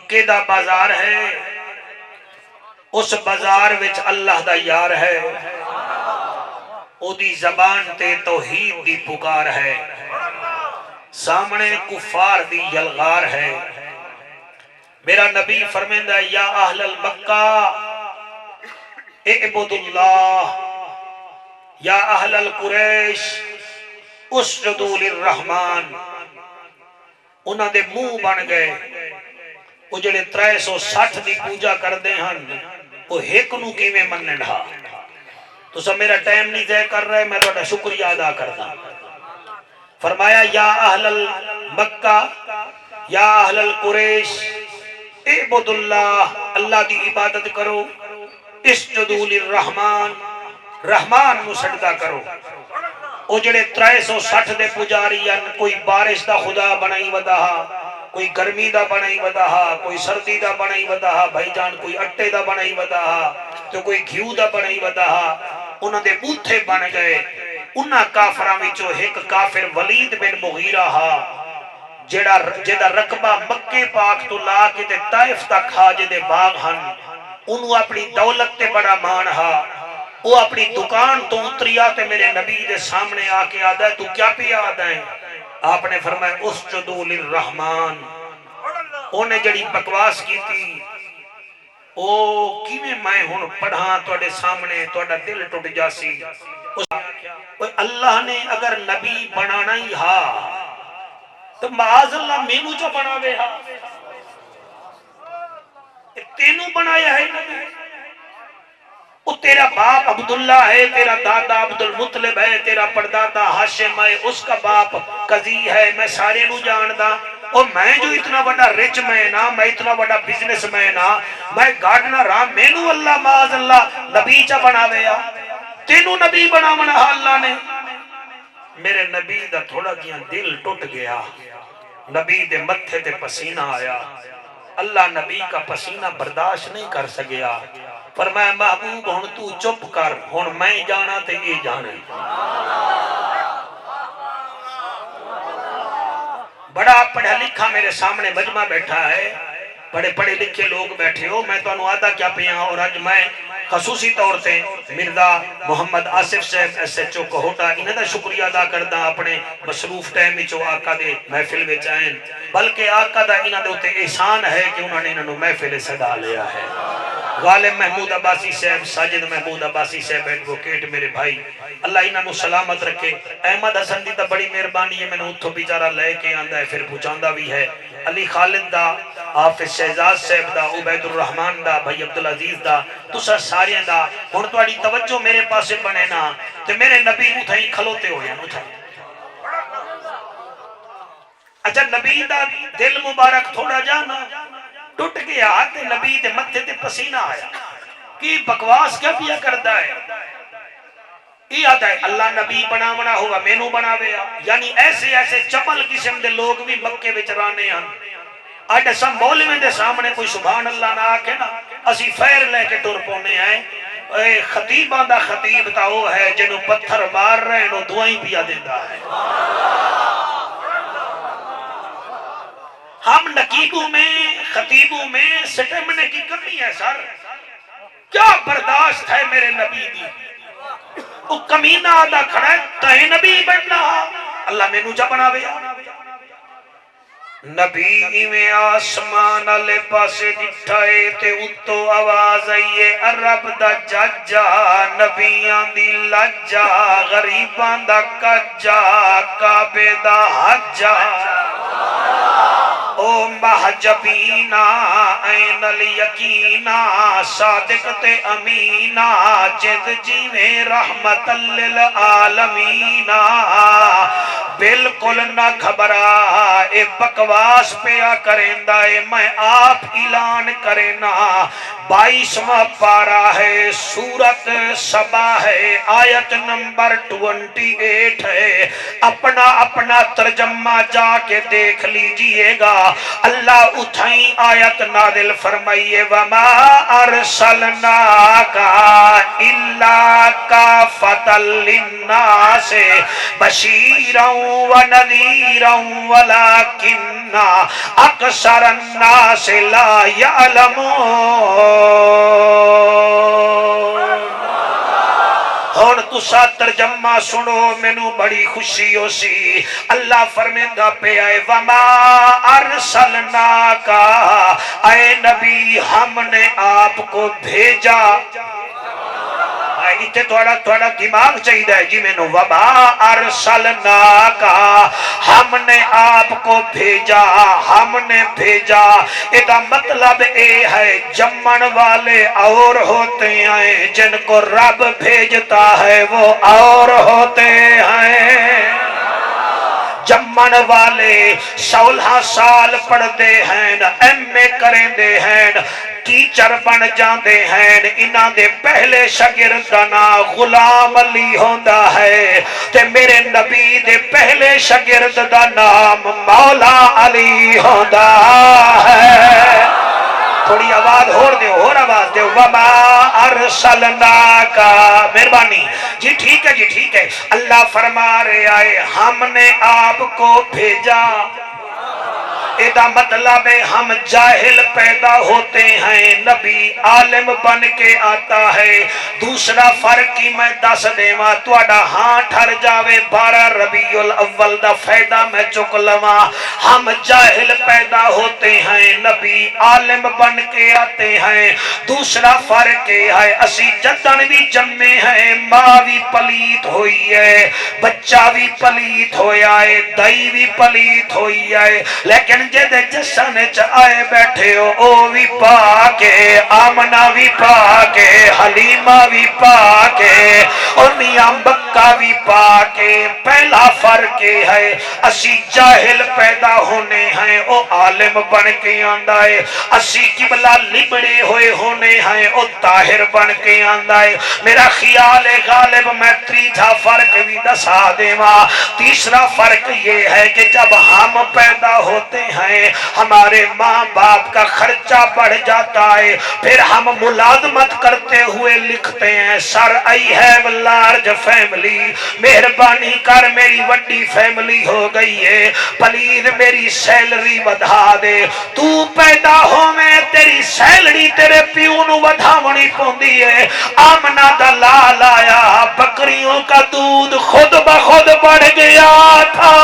مکے دا بازار ہے، اس بازار وچ اللہ دا یار ہے، او دی زبان تے توحید دی پکار ہے، سامنے کفار دی یلغار ہے۔ میرا نبی فرمیندہ ہے یا اہل المکہ اعبدوا اللہ، یا اہل القریش اسجدوا للرحمن۔ انہاں دے منہ بن گئے وہ جڑے 360 دی پوجا کردے ہن وہ ایک نو کیویں منن ہا۔ تو سب میرا ٹائم نہیں ضائع کر رہے، میں تہاڈا شکریہ ادا کردا۔ فرمایا یا اہل المکہ یا اہل القریش اعبدوا اللہ، اللہ دی عبادت کرو، اسجدوا للرحمن، رحمان نو سجدہ کرو۔ او جڑے 360 دے پجاری ہیں، کوئی بارش دا خدا بنائی ودا ہا، کوئی گرمی دا بنائی ودا ہا، کوئی سردی دا بنائی ودا ہا، بھائی جان کوئی اٹے دا بنائی ودا ہا، تو کوئی گھیو دا بنائی ودا ہا، انہاں دے بوتھے بن گئے۔ انہاں کافراں وچوں ایک کافر ولید بن مغیرہ ہا، جیڑا رقبہ مکے پاک تو لا کے تے طائف تک حاجے دے باغ ہن، انہوں اپنی دولت تے بڑا مان ہا۔ وہ اپنی دکان تو اتریا تے میرے نبی دے سامنے آکے آدھا ہے تو کیا پہ آدھا ہے؟ آپ نے فرمایا اسجدوا للرحمن۔ انہیں جڑی بکواس کی تھی او کیویں میں ہن پڑھاں توڑے سامنے، توڑا دل ٹوٹ جاسی۔ اللہ نے اگر نبی بنانا ہی ہا تو معاذ اللہ مینو جو بناوے ہا، تینوں بنایا ہے نبی۔ وہ تیرا باپ عبداللہ ہے، تیرا دادا عبدالمطلب ہے، تیرا پردادا ہاشم ہے، اس کا باپ قضی ہے، میں سارے نو جاندہ۔ اور میں جو اتنا بڑا رچ مین ہاں، میں اتنا بڑا بزنس مین ہاں، میں گارڈنر ہاں، مینو اللہ معاذ اللہ نبی چا بناوے ہا، تینوں نبی بناونا اللہ نے۔ میرے نبی دا تھوڑا جیاں دل ٹوٹ گیا، نبی دے متھے تے پسینہ آیا، اللہ نبی کا پسینہ برداشت نہیں کر سکیا۔ فرمایا محبوب ہن تو چپ کر، ہن میں جانا تے یہ جانا۔ بڑا پڑھا لکھا میرے سامنے مجمع بیٹھا ہے، بڑے پڑھے لکھے لوگ بیٹھے ہو، میں تو انہوں آدھا کیا پیاں، اور آج میں خصوصی طور سے مرزا محمد آصف صاحب ایس ایچ او کوہٹا انہیں دا شکریہ ادا کردہ اپنے مصروف ٹائم چو آقا دے محفل میں جائیں، بلکہ آقا دا انہیں دے ہوتے احسان ہے کہ انہوں نے انہوں محفل صدا لیا ہے۔ غالب محمود عباسی صاحب، ساجد محمود عباسی صاحب ایڈوکیٹ میرے بھائی، اللہ انہوں سلامت رکھے۔ احمد حسن دی تا بڑی مہربانی ہے، میں نے اتھو بیچارہ لے کے آندہ ہے، پھر پوچھاندہ بھی ہے۔ علی خالد دا، حافظ شہزاد صاحب دا، عبید الرحمن دا، بھائی عبدالعزیز دا، تو سر سارے دا، ہن توڑی توجہ میرے پاسے بنے نا، تے میرے نبی اتھائی کھلوتے ہو یا نوچھا۔ اچھا نبی دا دل مبارک تھوڑا جانا ٹوٹ گیا، تے نبی دے متھے تے پسینہ آیا، کی بکواس کیا پیا کرتا ہے؟ یہ آتا ہے اللہ نبی بناونا ہوا مینو بناوے، یعنی ایسے ایسے چپل قسم دے لوگ بھی مکے وچ رانے ہیں۔ آج ایسا مولوی دے سامنے کوئی سبحان اللہ نہ آکے نا، اسی فیر لے کے ٹر پونے ہیں۔ خطیبہ دا خطیب تا وہ ہے جنہوں پتھر مار رہے ہیں، دعائیں پیا دیتا ہے۔ ہم نقیبوں میں خطیبوں میں سٹمنے کی کمی ہے سر، کیا برداشت ہے میرے نبی دی؟ وہ کمینہ آدھا کھڑا ہے، تہے نبی بننا اللہ میں نوچا بنا بیا۔ نبی میں آسمان علی پاسے دٹھائے تے اتو آواز آئیے عرب دا جاجا، نبیان دی لجا، غریبان دا کجا، کعبے دا حجا۔ او محجبینا این الیقینا، صادق تے امینا، جد جیویں رحمت للعالمینا۔ بالکل نہ گھبرا، اے بکواس پیا کرندہ اے، میں آپ اعلان کرنا۔ 22واں پارہ ہے، سورت سبا ہے، آیت نمبر 28 ہے۔ اپنا اپنا ترجمہ جا کے دیکھ لیجئے گا۔ اللہ اتھائیں آیت نازل فرمائیے وَمَا أَرْسَلْنَاكَ إِلَّا كَافَةً لِلنَّاسِ بَشِيرًا ونذيرا ولكن أكثر الناس لا يعلمون۔ ہن تسا ترجمہ سنو، مینو بڑی خوشی ہو سی۔ اللہ فرمیندا پیا ہے وما ارسلناک، اے نبی ہم نے آپ کو بھیجا۔ اتنے تھوڑا دماغ چاہیے جی مینو، وما ارسلناک ہم نے آپ کو بھیجا، ہم نے بھیجا۔ یہ مطلب اے ہے جمن والے اور ہوتے ہیں، جن کو رب بھیجتا ہے وہ اور ہوتے ہیں۔ جمن والے 16 سال پڑھتے ہیں، ایم اے کریں ہیں، ٹیچر بن جاندے ہیں، انہاں دے پہلے شاگرد دا نام غلام علی ہوندا ہے، تے میرے نبی دے پہلے شاگرد دا نام مولا علی ہوندا ہے۔ تھوڑی آواز ہور دیو، اور آواز دیو، وما ارسلناک، مہربانی جی، ٹھیک ہے جی، ٹھیک ہے۔ اللہ فرما رہے آئے ہم نے آپ کو بھیجا۔ ایدہ مطلب ہے ہم جاہل پیدا ہوتے ہیں، نبی عالم بن کے آتا ہے۔ دوسرا فرق کی میں دس دیواں، تواڈا ہاں ٹھر جاوے 12 ربیع الاول دا فائدہ میں چک لواں۔ ہم جاہل پیدا ہوتے ہیں، نبی عالم بن کے آتے ہیں۔ دوسرا فرق ہے اسی جدن بھی جمے ہیں، ماں بھی پلیت ہوئی ہے، بچہ بھی پلیت ہویا ہے، دائی بھی پلیت ہوئی ہے، لیکن جدے جسن چائے بیٹھے ہو او بھی پاکے، آمنہ بھی پاکے، حلیمہ بھی پاکے، اور میاں بکہ بھی پاکے۔ پہلا فرق ہے اسی جاہل پیدا ہونے ہیں، او عالم بن کے آندہ ہے۔ اسی قبلہ لبڑے ہوئے ہونے ہیں، او طاہر بن کے آندہ ہے۔ میرا خیال غالب میں تیسرا فرق بھی دسا دیواں۔ تیسرا فرق یہ ہے کہ جب ہم پیدا ہوتے ہیں ہمارے ماں باپ کا خرچہ بڑھ جاتا ہے، پھر ہم ملازمت کرتے ہوئے لکھتے ہیں سر آئی ہیو لارج فیملی، مہربانی کر میری وڈی فیملی ہو گئی ہے، پلیز میری سیلری ودھا دے۔ تو پیدا ہو میں تیری سیلری تیرے پیو نو ودھاونی پوندی ہے۔ آمنہ دا لال آیا، بکریوں کا دودھ خود بخود بڑھ گیا تھا۔